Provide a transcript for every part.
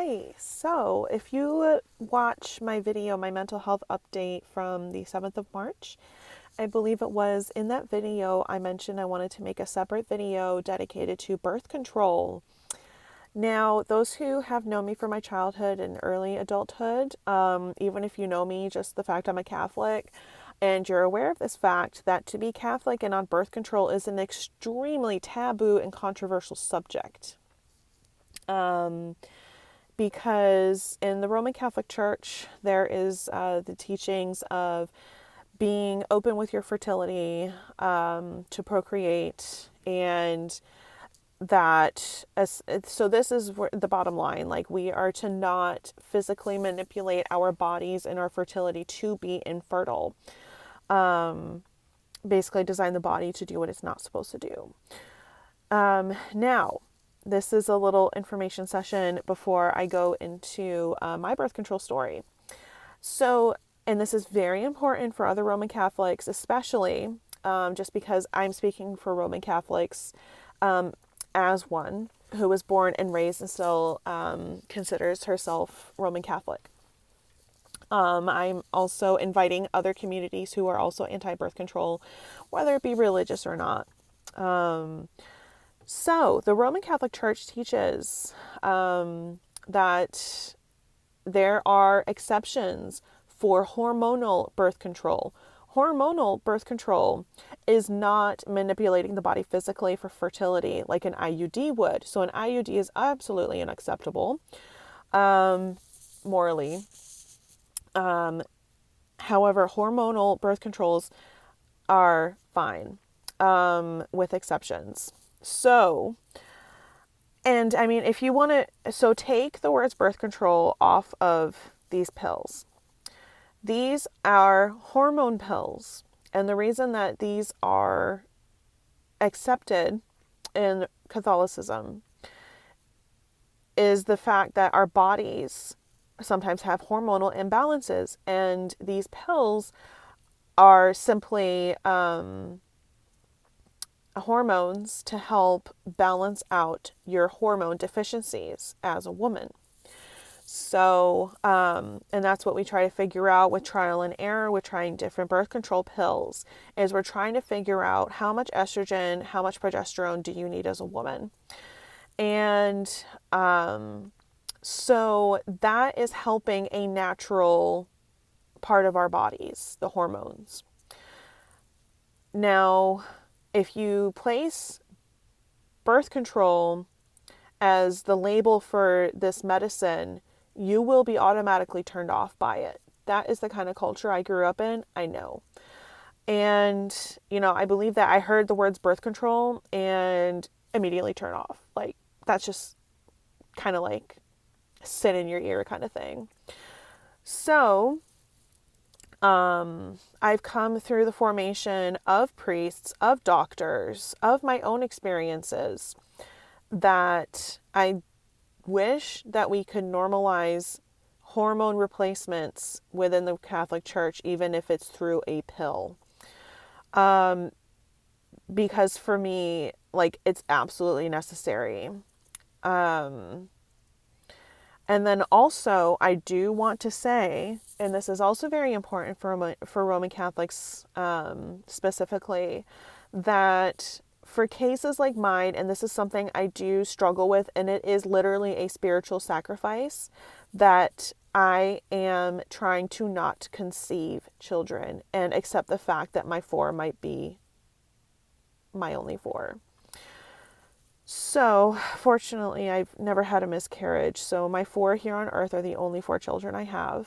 Hi. So, if you watch my video, my mental health update from the 7th of March, I believe it was, in that video, I mentioned I wanted to make a separate video dedicated to birth control. Now, those who have known me from my childhood and early adulthood, even if you know me, just the fact I'm a Catholic, and you're aware of this fact that to be Catholic and on birth control is an extremely taboo and controversial subject. Because in the Roman Catholic Church, there is the teachings of being open with your fertility to procreate, and so this is the bottom line. Like, we are to not physically manipulate our bodies and our fertility to be infertile. Basically design the body to do what it's not supposed to do. Now, this is a little information session before I go into my birth control story. So, and this is very important for other Roman Catholics, especially just because I'm speaking for Roman Catholics as one who was born and raised and still considers herself Roman Catholic. I'm also inviting other communities who are also anti-birth control, whether it be religious or not. So, the Roman Catholic Church teaches that there are exceptions for hormonal birth control. Hormonal birth control is not manipulating the body physically for fertility like an IUD would. So, an IUD is absolutely unacceptable morally. However, hormonal birth controls are fine with exceptions. So, and I mean, if you want to, so take the words birth control off of these pills. These are hormone pills. And the reason that these are accepted in Catholicism is the fact that our bodies sometimes have hormonal imbalances. And these pills are simply hormones to help balance out your hormone deficiencies as a woman. So, and that's what we try to figure out with trial and error, with trying different birth control pills, is we're trying to figure out how much estrogen, how much progesterone do you need as a woman. And so that is helping a natural part of our bodies, the hormones. Now, if you place birth control as the label for this medicine, you will be automatically turned off by it. That is the kind of culture I grew up in, I know. And, you know, I believe that I heard the words birth control and immediately turn off. Like, that's just kind of like sit in your ear kind of thing. So, I've come through the formation of priests, of doctors, of my own experiences, that I wish that we could normalize hormone replacements within the Catholic Church, even if it's through a pill. Because for me, like, it's absolutely necessary. And then also, I do want to say, and this is also very important for Roman Catholics specifically, that for cases like mine, and this is something I do struggle with, and it is literally a spiritual sacrifice, that I am trying to not conceive children and accept the fact that my 4 might be my only 4. So, fortunately, I've never had a miscarriage. So my 4 here on earth are the only 4 children I have.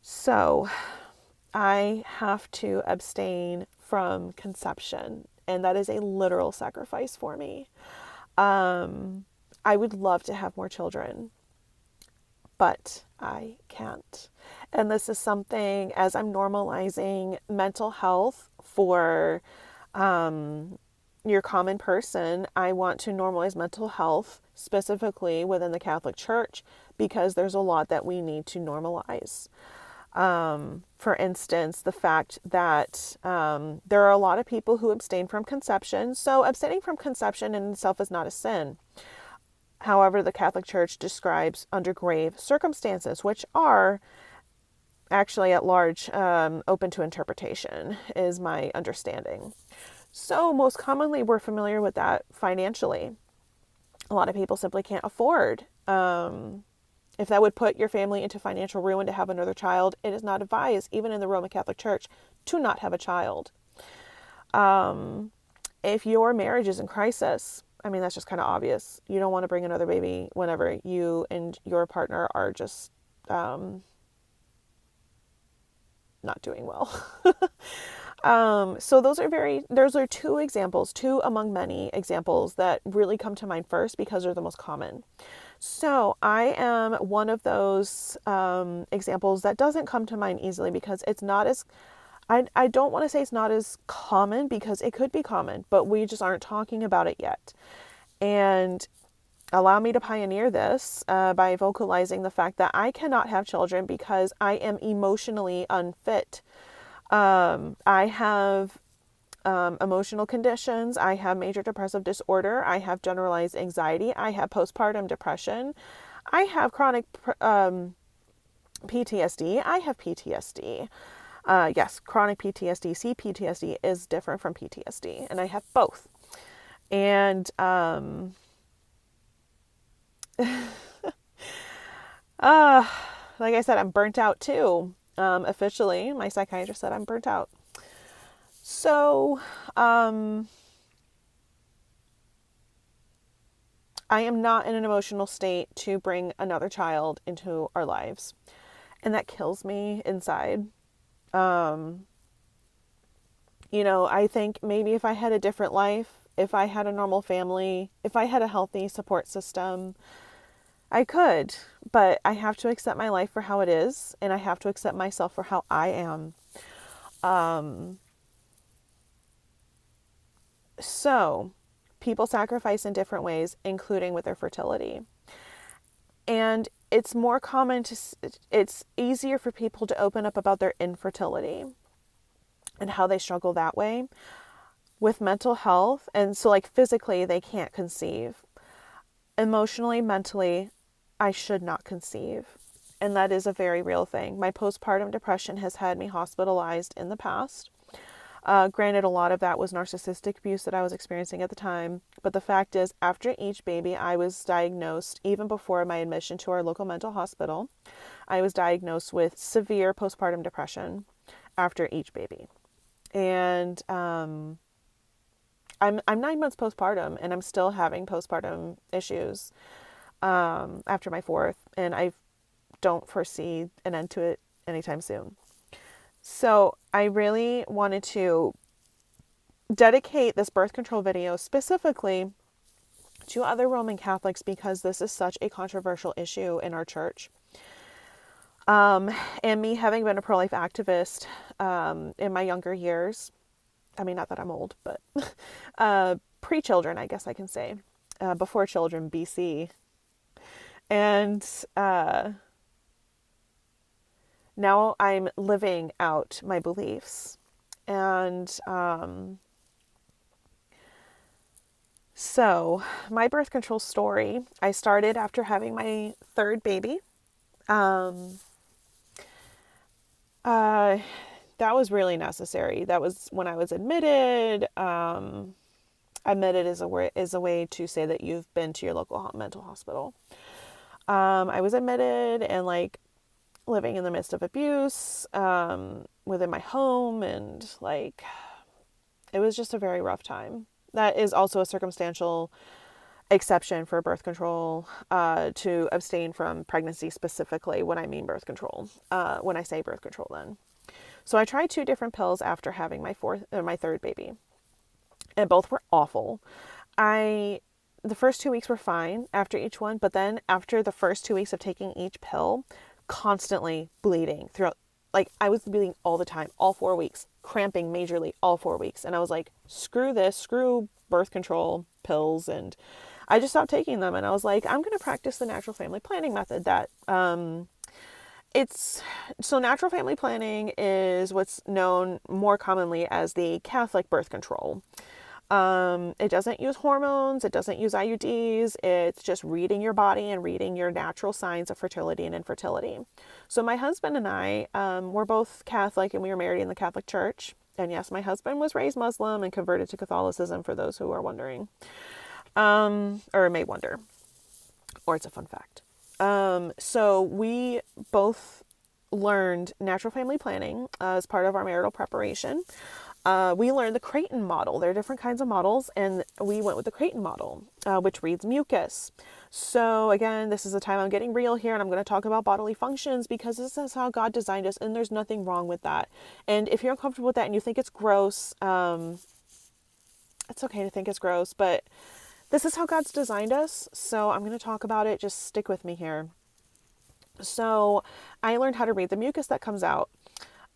So I have to abstain from conception, and that is a literal sacrifice for me. I would love to have more children, but I can't. And this is something, as I'm normalizing mental health for your common person, I want to normalize mental health specifically within the Catholic Church, because there's a lot that we need to normalize. For instance, the fact that there are a lot of people who abstain from conception. So abstaining from conception in itself is not a sin. However, the Catholic Church describes under grave circumstances, which are actually at large open to interpretation, is my understanding. So most commonly, we're familiar with that financially. A lot of people simply can't afford. If that would put your family into financial ruin to have another child, it is not advised, even in the Roman Catholic Church, to not have a child. If your marriage is in crisis, I mean, that's just kind of obvious. You don't want to bring another baby whenever you and your partner are just not doing well. So those are two examples, two among many examples that really come to mind first because they're the most common. So I am one of those examples that doesn't come to mind easily because it's not as, I don't want to say it's not as common because it could be common, but we just aren't talking about it yet. And allow me to pioneer this by vocalizing the fact that I cannot have children because I am emotionally unfit. I have emotional conditions. I have major depressive disorder. I have generalized anxiety. I have postpartum depression. I have chronic PTSD. I have PTSD. Yes, chronic PTSD. CPTSD is different from PTSD, and I have both. And like I said, I'm burnt out too. Officially, my psychiatrist said I'm burnt out. So, I am not in an emotional state to bring another child into our lives. And that kills me inside. I think maybe if I had a different life, if I had a normal family, if I had a healthy support system, I could. But I have to accept my life for how it is, and I have to accept myself for how I am. So, people sacrifice in different ways, including with their fertility. And it's easier for people to open up about their infertility and how they struggle that way with mental health. And so, like, physically, they can't conceive. Emotionally, mentally, I should not conceive. And that is a very real thing. My postpartum depression has had me hospitalized in the past. Granted, a lot of that was narcissistic abuse that I was experiencing at the time. But the fact is, after each baby, I was diagnosed, even before my admission to our local mental hospital, I was diagnosed with severe postpartum depression after each baby. And I'm 9 months postpartum, and I'm still having postpartum issues after my fourth, and I don't foresee an end to it anytime soon. So I really wanted to dedicate this birth control video specifically to other Roman Catholics because this is such a controversial issue in our church. And me having been a pro-life activist in my younger years, I mean, not that I'm old, but pre-children, I guess I can say, before children, BC. And now I'm living out my beliefs. And so my birth control story, I started after having my third baby. That was really necessary. That was when I was admitted. Admitted is a way to say that you've been to your local mental hospital. I was admitted and like living in the midst of abuse within my home, and like it was just a very rough time. That is also a circumstantial exception for birth control to abstain from pregnancy specifically when I mean birth control. When I say birth control, then. So I tried 2 different pills after having my third baby, and both were awful. The first 2 weeks were fine after each one, but then after the first 2 weeks of taking each pill, constantly bleeding throughout. Like, I was bleeding all the time, all 4 weeks, cramping majorly all 4 weeks. And I was like, screw this, screw birth control pills. And I just stopped taking them. And I was like, I'm going to practice the natural family planning method that it's so natural family planning is what's known more commonly as the Catholic birth control. It doesn't use hormones, it doesn't use IUDs, it's just reading your body and reading your natural signs of fertility and infertility. So my husband and I, we're both Catholic and we were married in the Catholic Church. And yes, my husband was raised Muslim and converted to Catholicism, for those who are wondering, or may wonder, or it's a fun fact. So we both learned natural family planning as part of our marital preparation. We learned the Creighton model. There are different kinds of models, and we went with the Creighton model, which reads mucus. So again, this is the time I'm getting real here, and I'm going to talk about bodily functions because this is how God designed us, and there's nothing wrong with that. And if you're uncomfortable with that and you think it's gross, it's okay to think it's gross, but this is how God's designed us. So I'm going to talk about it. Just stick with me here. So I learned how to read the mucus that comes out.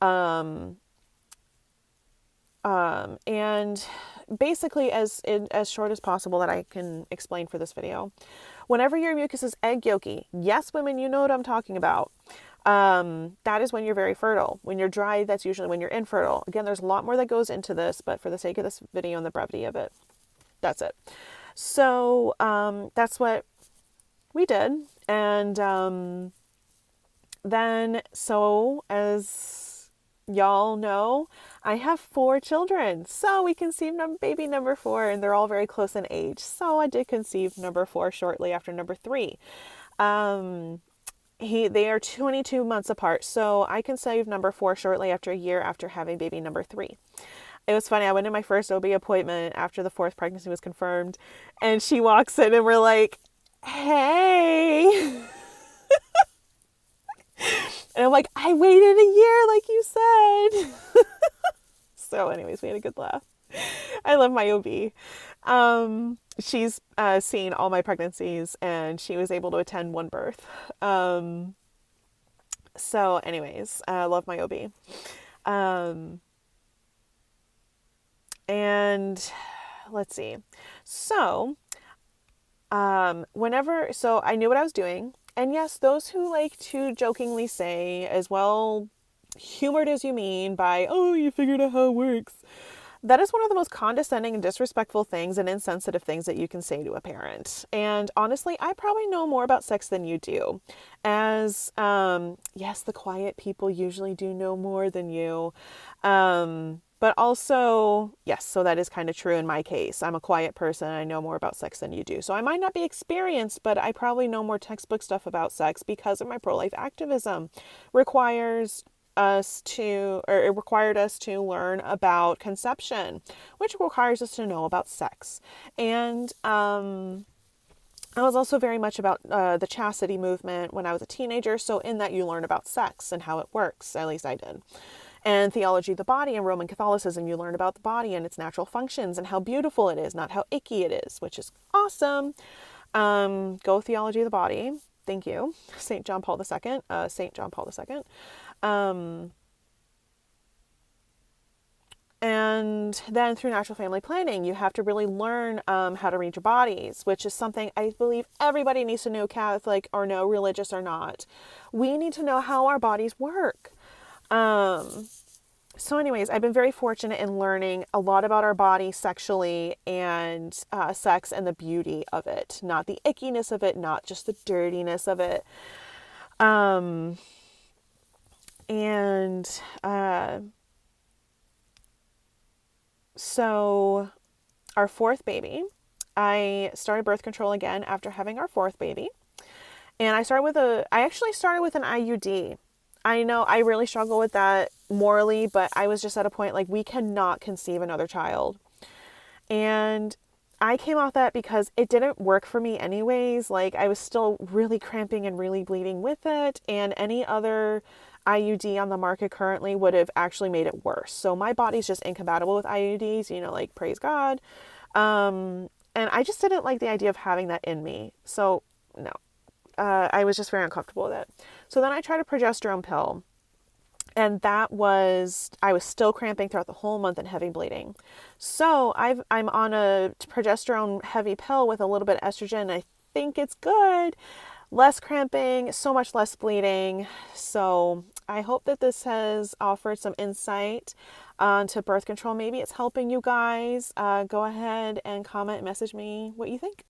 And basically as short as possible that I can explain for this video, whenever your mucus is egg yolky, yes, women, you know what I'm talking about. That is when you're very fertile. When you're dry, that's usually when you're infertile. Again, there's a lot more that goes into this, but for the sake of this video and the brevity of it, that's it. So, that's what we did. And, then, so as y'all know, I have 4 children. So we conceived baby number 4, and they're all very close in age. So I did conceive number 4 shortly after number 3. They are 22 months apart. So I conceived number 4 shortly after a year after having baby number 3. It was funny. I went to my first OB appointment after the 4th pregnancy was confirmed, and she walks in and we're like, hey. And I'm like, I waited a year like you said. So anyways, we had a good laugh. I love my OB. She's seen all my pregnancies and she was able to attend one birth. So anyways, I love my OB. And let's see. So, so I knew what I was doing. And yes, those who like to jokingly say, as well humored as you mean by, oh, you figured out how it works. That is one of the most condescending and disrespectful things and insensitive things that you can say to a parent. And honestly, I probably know more about sex than you do. As, yes, the quiet people usually do know more than you. But also, yes, so that is kind of true in my case. I'm a quiet person and I know more about sex than you do. So I might not be experienced, but I probably know more textbook stuff about sex because of my pro-life activism. It required us to learn about conception, which requires us to know about sex. And I was also very much about the chastity movement when I was a teenager. So in that you learn about sex and how it works, at least I did. And theology of the body and Roman Catholicism, you learn about the body and its natural functions and how beautiful it is, not how icky it is, which is awesome. Go theology of the body. Thank you. St. John Paul II. And then through natural family planning, you have to really learn how to read your bodies, which is something I believe everybody needs to know, Catholic or no, religious or not. We need to know how our bodies work. So anyways, I've been very fortunate in learning a lot about our body sexually and sex and the beauty of it, not the ickiness of it, not just the dirtiness of it. So our 4th baby, I started birth control again after having our 4th baby. And I actually started with an IUD. I know I really struggle with that morally, but I was just at a point like we cannot conceive another child. And I came off that because it didn't work for me anyways. Like I was still really cramping and really bleeding with it. And any other IUD on the market currently would have actually made it worse. So my body's just incompatible with IUDs, like praise God. And I just didn't like the idea of having that in me. So no. I was just very uncomfortable with it. So then I tried a progesterone pill, and I was still cramping throughout the whole month and heavy bleeding. So I'm on a progesterone heavy pill with a little bit of estrogen. I think it's good, less cramping, so much less bleeding. So I hope that this has offered some insight to birth control. Maybe it's helping you guys. Go ahead and comment, message me what you think.